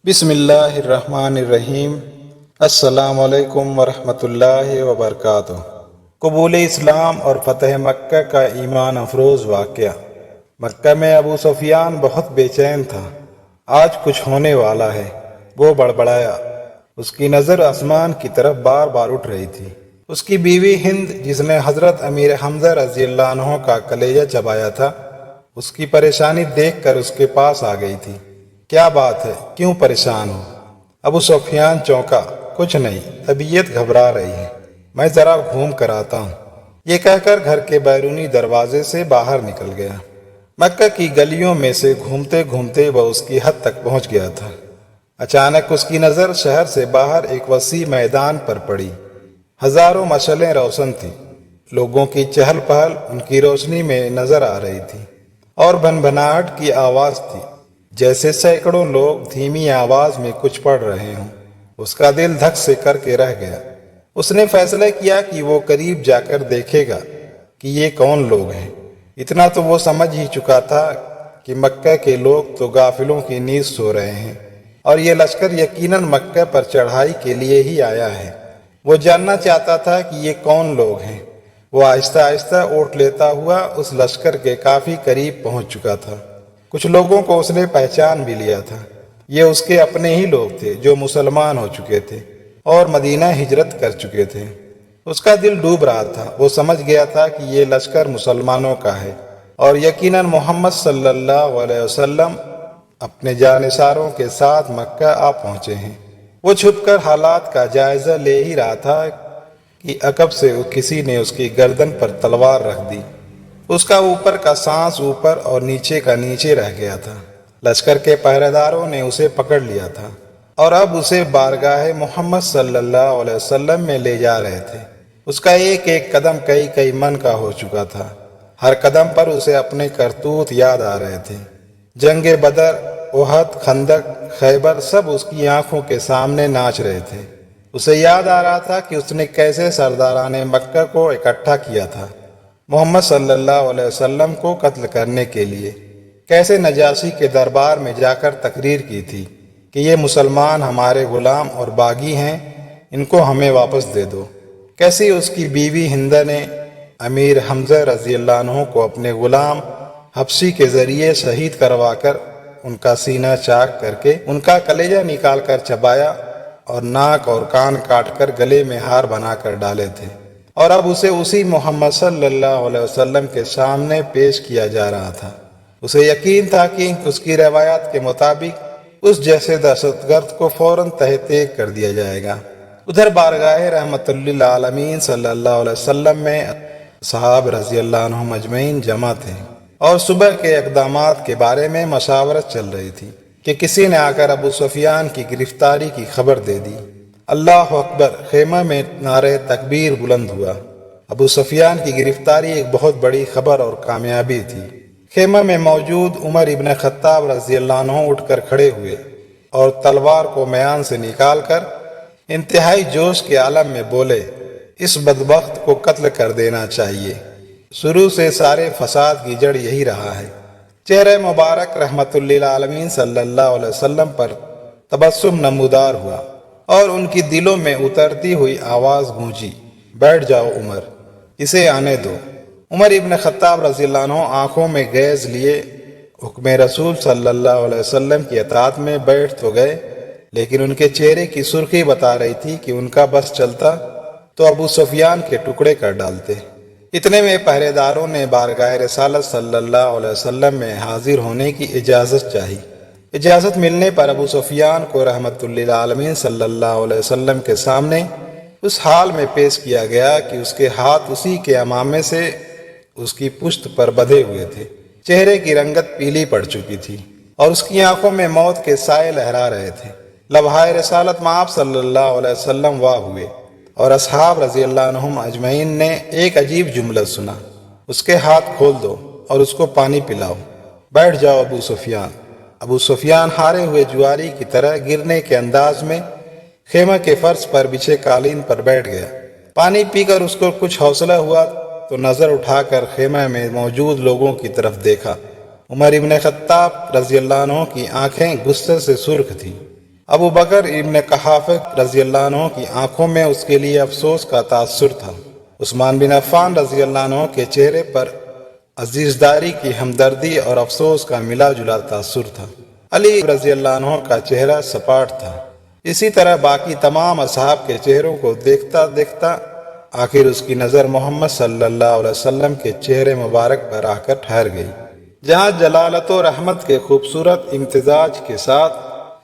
بسم اللہ الرحمن الرحیم۔ السلام علیکم ورحمۃ اللہ وبرکاتہ۔ قبول اسلام اور فتح مکہ کا ایمان افروز واقعہ۔ مکہ میں ابو سفیان بہت بے چین تھا۔ آج کچھ ہونے والا ہے، وہ بڑبڑایا۔ اس کی نظر آسمان کی طرف بار بار اٹھ رہی تھی۔ اس کی بیوی ہند، جس نے حضرت امیر حمزہ رضی اللہ عنہ کا کلیجہ چبایا تھا، اس کی پریشانی دیکھ کر اس کے پاس آ گئی تھی۔ کیا بات ہے، کیوں پریشان ہو؟ ابو سفیان چونکا۔ کچھ نہیں، طبیعت گھبرا رہی ہے، میں ذرا گھوم کر آتا ہوں۔ یہ کہہ کر گھر کے بیرونی دروازے سے باہر نکل گیا۔ مکہ کی گلیوں میں سے گھومتے گھومتے وہ اس کی حد تک پہنچ گیا تھا۔ اچانک اس کی نظر شہر سے باہر ایک وسیع میدان پر پڑی۔ ہزاروں مشعلیں روشن تھیں، لوگوں کی چہل پہل ان کی روشنی میں نظر آ رہی تھی، اور بھنبھناہٹ کی آواز تھی، جیسے سینکڑوں لوگ دھیمی آواز میں کچھ پڑھ رہے ہوں۔ اس کا دل دھک سے کر کے رہ گیا۔ اس نے فیصلہ کیا کہ وہ قریب جا کر دیکھے گا کہ یہ کون لوگ ہیں۔ اتنا تو وہ سمجھ ہی چکا تھا کہ مکہ کے لوگ تو غافلوں کی نیند سو رہے ہیں، اور یہ لشکر یقیناً مکہ پر چڑھائی کے لیے ہی آیا ہے۔ وہ جاننا چاہتا تھا کہ یہ کون لوگ ہیں۔ وہ آہستہ آہستہ اونٹ لیتا ہوا اس لشکر کے کافی قریب پہنچ چکا تھا۔ کچھ لوگوں کو اس نے پہچان بھی لیا تھا۔ یہ اس کے اپنے ہی لوگ تھے جو مسلمان ہو چکے تھے اور مدینہ ہجرت کر چکے تھے۔ اس کا دل ڈوب رہا تھا۔ وہ سمجھ گیا تھا کہ یہ لشکر مسلمانوں کا ہے، اور یقیناً محمد صلی اللہ علیہ وسلم اپنے جانثاروں کے ساتھ مکہ آ پہنچے ہیں۔ وہ چھپ کر حالات کا جائزہ لے ہی رہا تھا کہ عقب سے کسی نے اس کی گردن پر تلوار رکھ دی۔ اس کا اوپر کا سانس اوپر اور نیچے کا نیچے رہ گیا تھا۔ لشکر کے پہرے داروں نے اسے پکڑ لیا تھا، اور اب اسے بارگاہ محمد صلی اللہ علیہ وسلم میں لے جا رہے تھے۔ اس کا ایک ایک قدم کئی من کا ہو چکا تھا۔ ہر قدم پر اسے اپنے کرتوت یاد آ رہے تھے۔ جنگ بدر، احد، خندق، خیبر سب اس کی آنکھوں کے سامنے ناچ رہے تھے۔ اسے یاد آ رہا تھا کہ اس نے کیسے سرداران مکہ کو اکٹھا کیا تھا محمد صلی اللہ علیہ وسلم کو قتل کرنے کے لیے، کیسے نجاشی کے دربار میں جا کر تقریر کی تھی کہ یہ مسلمان ہمارے غلام اور باغی ہیں، ان کو ہمیں واپس دے دو۔ کیسے اس کی بیوی ہندہ نے امیر حمزہ رضی اللہ عنہ کو اپنے غلام حبشی کے ذریعے شہید کروا کر ان کا سینہ چاک کر کے ان کا کلیجہ نکال کر چبایا، اور ناک اور کان کاٹ کر گلے میں ہار بنا کر ڈالے تھے، اور اب اسے اسی محمد صلی اللہ علیہ وسلم کے سامنے پیش کیا جا رہا تھا۔ اسے یقین تھا کہ اس کی روایات کے مطابق اس جیسے دہشت گرد کو فوراً تہہ تیگ کر دیا جائے گا۔ ادھر بارگاہ رحمت للعالمین صلی اللہ علیہ وسلم میں صحاب رضی اللہ عنہم اجمعین جمع تھے، اور صبح کے اقدامات کے بارے میں مشاورت چل رہی تھی کہ کسی نے آ کر ابو سفیان کی گرفتاری کی خبر دے دی۔ اللہ اکبر! خیمہ میں نعرہ تکبیر بلند ہوا۔ ابو سفیان کی گرفتاری ایک بہت بڑی خبر اور کامیابی تھی۔ خیمہ میں موجود عمر ابن خطاب رضی اللہ عنہ اٹھ کر کھڑے ہوئے، اور تلوار کو میان سے نکال کر انتہائی جوش کے عالم میں بولے، اس بدبخت کو قتل کر دینا چاہیے۔ شروع سے سارے فساد کی جڑ یہی رہا ہے۔ چہرہ مبارک رحمت للعالمین صلی اللہ علیہ وسلم پر تبسم نمودار ہوا، اور ان کی دلوں میں اترتی ہوئی آواز گونجی، بیٹھ جاؤ عمر، اسے آنے دو۔ عمر ابن خطاب رضی اللہ عنہ آنکھوں میں گیز لیے حکم رسول صلی اللہ علیہ وسلم کی اطاعت میں بیٹھ تو گئے، لیکن ان کے چہرے کی سرخی بتا رہی تھی کہ ان کا بس چلتا تو ابو سفیان کے ٹکڑے کر ڈالتے۔ اتنے میں پہرے داروں نے بارگاہ رسالت صلی اللہ علیہ وسلم میں حاضر ہونے کی اجازت چاہی۔ اجازت ملنے پر ابو سفیان کو رحمت للعالمین صلی اللہ علیہ وسلم کے سامنے اس حال میں پیش کیا گیا کہ اس کے ہاتھ اسی کے امامے سے اس کی پشت پر بدھے ہوئے تھے۔ چہرے کی رنگت پیلی پڑ چکی تھی، اور اس کی آنکھوں میں موت کے سائے لہرا رہے تھے۔ لوحۂ رسالت مآب صلی اللہ علیہ وسلم واہ ہوئے، اور اصحاب رضی اللہ عنہم اجمعین نے ایک عجیب جملہ سنا، اس کے ہاتھ کھول دو اور اس کو پانی پلاؤ، بیٹھ جاؤ ابو سفیان۔ ابو سفیان ہارے ہوئے جواری کی طرح گرنے کے انداز میں خیمہ کے فرش پر بچھے قالین پر بیٹھ گیا۔ پانی پی کر اس کو کچھ حوصلہ ہوا تو نظر اٹھا کر خیمہ میں موجود لوگوں کی طرف دیکھا۔ عمر ابن خطاب رضی اللہ عنہ کی آنکھیں غصے سے سرخ تھیں۔ ابو بکر ابن قحافہ رضی اللہ عنہ کی آنکھوں میں اس کے لیے افسوس کا تاثر تھا۔ عثمان بن عفان رضی اللہ عنہ کے چہرے پر عزیزداری کی ہمدردی اور افسوس کا ملا جلا تاثر تھا۔ علی رضی اللہ عنہ کا چہرہ سپاٹ تھا۔ اسی طرح باقی تمام اصحاب کے چہروں کو دیکھتا دیکھتا آخر اس کی نظر محمد صلی اللہ علیہ وسلم کے چہرے مبارک پر آ کر ٹھہر گئی، جہاں جلالت و رحمت کے خوبصورت امتزاج کے ساتھ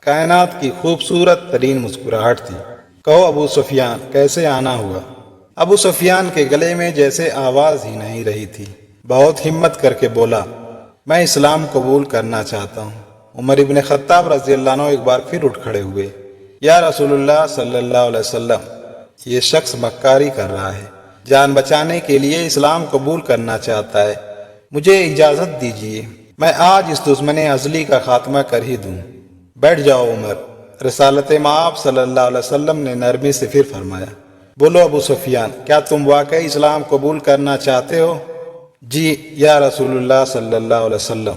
کائنات کی خوبصورت ترین مسکراہٹ تھی۔ کہو ابو سفیان کیسے آنا ہوا؟ ابو سفیان کے گلے میں جیسے آواز ہی نہیں رہی تھی۔ بہت ہمت کر کے بولا، میں اسلام قبول کرنا چاہتا ہوں۔ عمر ابن خطاب رضی اللہ عنہ ایک بار پھر اٹھ کھڑے ہوئے۔ یا رسول اللہ صلی اللہ علیہ وسلم، یہ شخص مکاری کر رہا ہے، جان بچانے کے لیے اسلام قبول کرنا چاہتا ہے، مجھے اجازت دیجیے، میں آج اس دشمن ازلی کا خاتمہ کر ہی دوں۔ بیٹھ جاؤ عمر۔ رسالت مآب صلی اللہ علیہ وسلم نے نرمی سے پھر فرمایا، بولو ابو سفیان، کیا تم واقعی اسلام قبول کرنا چاہتے ہو؟ جی یا رسول اللہ صلی اللہ علیہ وسلم،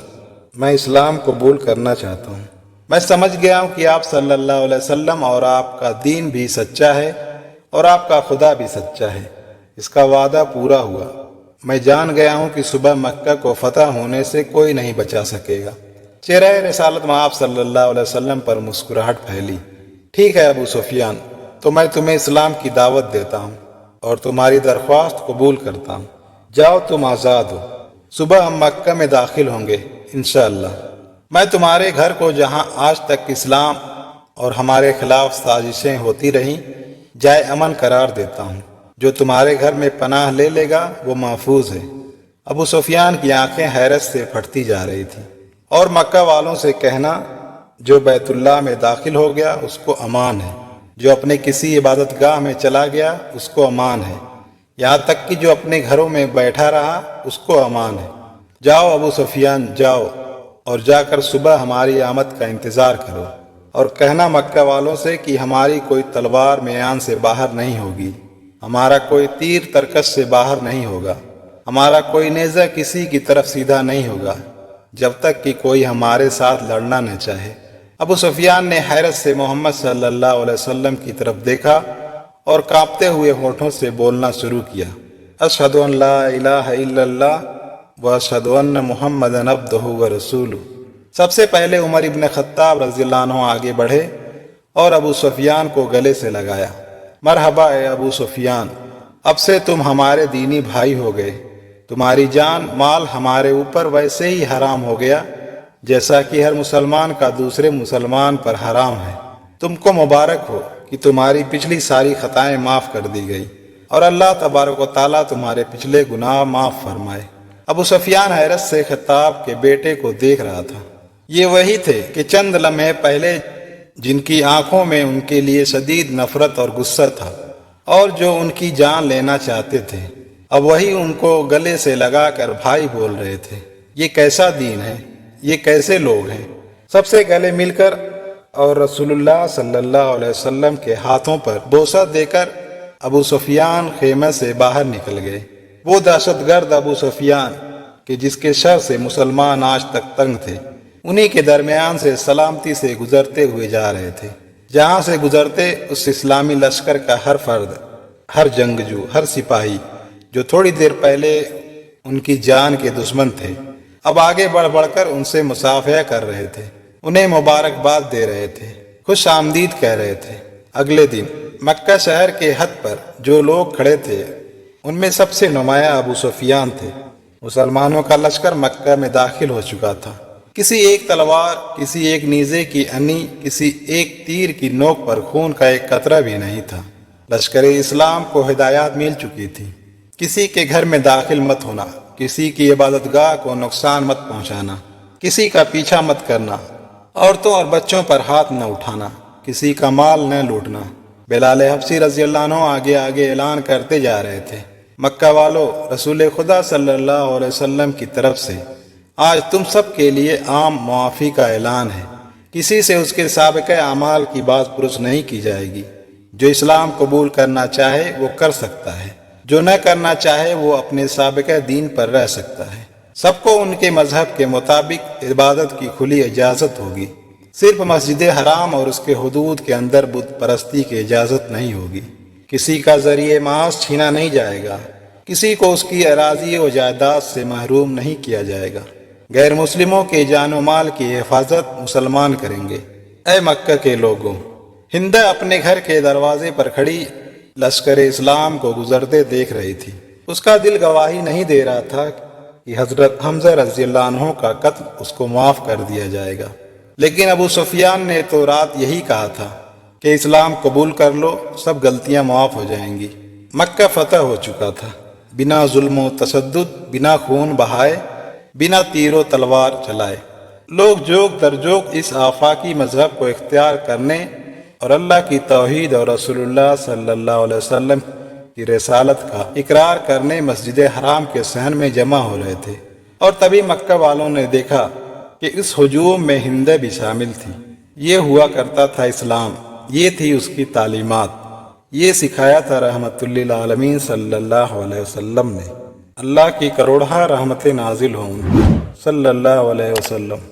میں اسلام قبول کرنا چاہتا ہوں۔ میں سمجھ گیا ہوں کہ آپ صلی اللہ علیہ وسلم اور آپ کا دین بھی سچا ہے اور آپ کا خدا بھی سچا ہے، اس کا وعدہ پورا ہوا۔ میں جان گیا ہوں کہ صبح مکہ کو فتح ہونے سے کوئی نہیں بچا سکے گا۔ چہرہ رسالت مآب صلی اللہ علیہ وسلم پر مسکراہٹ پھیلی۔ ٹھیک ہے ابو سفیان، تو میں تمہیں اسلام کی دعوت دیتا ہوں اور تمہاری درخواست قبول کرتا ہوں۔ جاؤ، تم آزاد ہو۔ صبح ہم مکہ میں داخل ہوں گے انشاءاللہ۔ میں تمہارے گھر کو جہاں آج تک اسلام اور ہمارے خلاف سازشیں ہوتی رہیں جائے امن قرار دیتا ہوں۔ جو تمہارے گھر میں پناہ لے لے گا وہ محفوظ ہے۔ ابو سفیان کی آنکھیں حیرت سے پھٹتی جا رہی تھیں۔ اور مکہ والوں سے کہنا، جو بیت اللہ میں داخل ہو گیا اس کو امان ہے، جو اپنے کسی عبادت گاہ میں چلا گیا اس کو امان ہے، یہاں تک کہ جو اپنے گھروں میں بیٹھا رہا اس کو امان ہے۔ جاؤ ابو سفیان، جاؤ اور جا کر صبح ہماری آمد کا انتظار کرو، اور کہنا مکہ والوں سے کہ ہماری کوئی تلوار میان سے باہر نہیں ہوگی، ہمارا کوئی تیر ترکش سے باہر نہیں ہوگا، ہمارا کوئی نیزہ کسی کی طرف سیدھا نہیں ہوگا جب تک کہ کوئی ہمارے ساتھ لڑنا نہ چاہے۔ ابو سفیان نے حیرت سے محمد صلی اللہ علیہ وسلم کی طرف دیکھا اور کانپتے ہوئے ہونٹوں سے بولنا شروع کیا، اشہد ان لا الہ الا اللہ واشہد ان محمدًا عبدہ ورسولہ۔ سب سے پہلے عمر ابن خطاب رضی اللہ عنہ آگے بڑھے اور ابو سفیان کو گلے سے لگایا۔ مرحبا اے ابو سفیان، اب سے تم ہمارے دینی بھائی ہو گئے، تمہاری جان مال ہمارے اوپر ویسے ہی حرام ہو گیا جیسا کہ ہر مسلمان کا دوسرے مسلمان پر حرام ہے۔ تم کو مبارک ہو کہ تمہاری پچھلی ساری خطائیں معاف کر دی گئی اور اللہ تبارک و تعالیٰ تمہارے پچھلے گناہ معاف فرمائے۔ ابو سفیان حیرت سے خطاب کے بیٹے کو دیکھ رہا تھا۔ یہ وہی تھے کہ چند لمحے پہلے جن کی آنکھوں میں ان کے لیے شدید نفرت اور غصہ تھا اور جو ان کی جان لینا چاہتے تھے، اب وہی ان کو گلے سے لگا کر بھائی بول رہے تھے۔ یہ کیسا دین ہے؟ یہ کیسے لوگ ہیں؟ سب سے گلے مل کر اور رسول اللہ صلی اللہ علیہ وسلم کے ہاتھوں پر بوسہ دے کر ابو سفیان خیمہ سے باہر نکل گئے۔ وہ دہشت گرد ابو سفیان کہ جس کے شر سے مسلمان آج تک تنگ تھے، انہی کے درمیان سے سلامتی سے گزرتے ہوئے جا رہے تھے۔ جہاں سے گزرتے اس اسلامی لشکر کا ہر فرد، ہر جنگجو، ہر سپاہی جو تھوڑی دیر پہلے ان کی جان کے دشمن تھے، اب آگے بڑھ بڑھ کر ان سے مصافحہ کر رہے تھے، انہیں مبارکباد دے رہے تھے، خوش آمدید کہہ رہے تھے۔ اگلے دن مکہ شہر کے حد پر جو لوگ کھڑے تھے ان میں سب سے نمایاں ابو سفیان تھے۔ مسلمانوں کا لشکر مکہ میں داخل ہو چکا تھا۔ کسی ایک تلوار، کسی ایک نیزے کی انی، کسی ایک تیر کی نوک پر خون کا ایک قطرہ بھی نہیں تھا۔ لشکر اسلام کو ہدایات مل چکی تھی، کسی کے گھر میں داخل مت ہونا، کسی کی عبادت گاہ کو نقصان مت پہنچانا، کسی کا پیچھا مت کرنا، عورتوں اور بچوں پر ہاتھ نہ اٹھانا، کسی کا مال نہ لوٹنا۔ بلال حبشی رضی اللہ عنہ آگے آگے اعلان کرتے جا رہے تھے، مکہ والو، رسول خدا صلی اللہ علیہ وسلم کی طرف سے آج تم سب کے لیے عام معافی کا اعلان ہے۔ کسی سے اس کے سابقہ اعمال کی بات پرس نہیں کی جائے گی۔ جو اسلام قبول کرنا چاہے وہ کر سکتا ہے، جو نہ کرنا چاہے وہ اپنے سابقہ دین پر رہ سکتا ہے۔ سب کو ان کے مذہب کے مطابق عبادت کی کھلی اجازت ہوگی۔ صرف مسجد حرام اور اس کے حدود کے اندر بت پرستی کی اجازت نہیں ہوگی۔ کسی کا ذریعہ معاش چھینا نہیں جائے گا، کسی کو اس کی اراضی و جائیداد سے محروم نہیں کیا جائے گا۔ غیر مسلموں کے جان و مال کی حفاظت مسلمان کریں گے۔ اے مکہ کے لوگوں، ہندہ اپنے گھر کے دروازے پر کھڑی لشکر اسلام کو گزرتے دیکھ رہی تھی۔ اس کا دل گواہی نہیں دے رہا تھا کہ حضرت حمزہ رضی اللہ عنہ کا قتل اس کو معاف کر دیا جائے گا، لیکن ابو سفیان نے تو رات یہی کہا تھا کہ اسلام قبول کر لو، سب غلطیاں معاف ہو جائیں گی۔ مکہ فتح ہو چکا تھا، بنا ظلم و تشدد، بنا خون بہائے، بنا تیر و تلوار چلائے۔ لوگ جوگ در جوگ اس آفاقی مذہب کو اختیار کرنے اور اللہ کی توحید اور رسول اللہ صلی اللہ علیہ وسلم کی رسالت کا اقرار کرنے مسجد حرام کے صحن میں جمع ہو رہے تھے، اور تبھی مکہ والوں نے دیکھا کہ اس ہجوم میں ہندے بھی شامل تھی۔ یہ ہوا کرتا تھا اسلام، یہ تھی اس کی تعلیمات، یہ سکھایا تھا رحمت للعالمین صلی اللہ علیہ وسلم نے۔ اللہ کی کروڑہ رحمتیں نازل ہوں صلی اللہ علیہ وسلم۔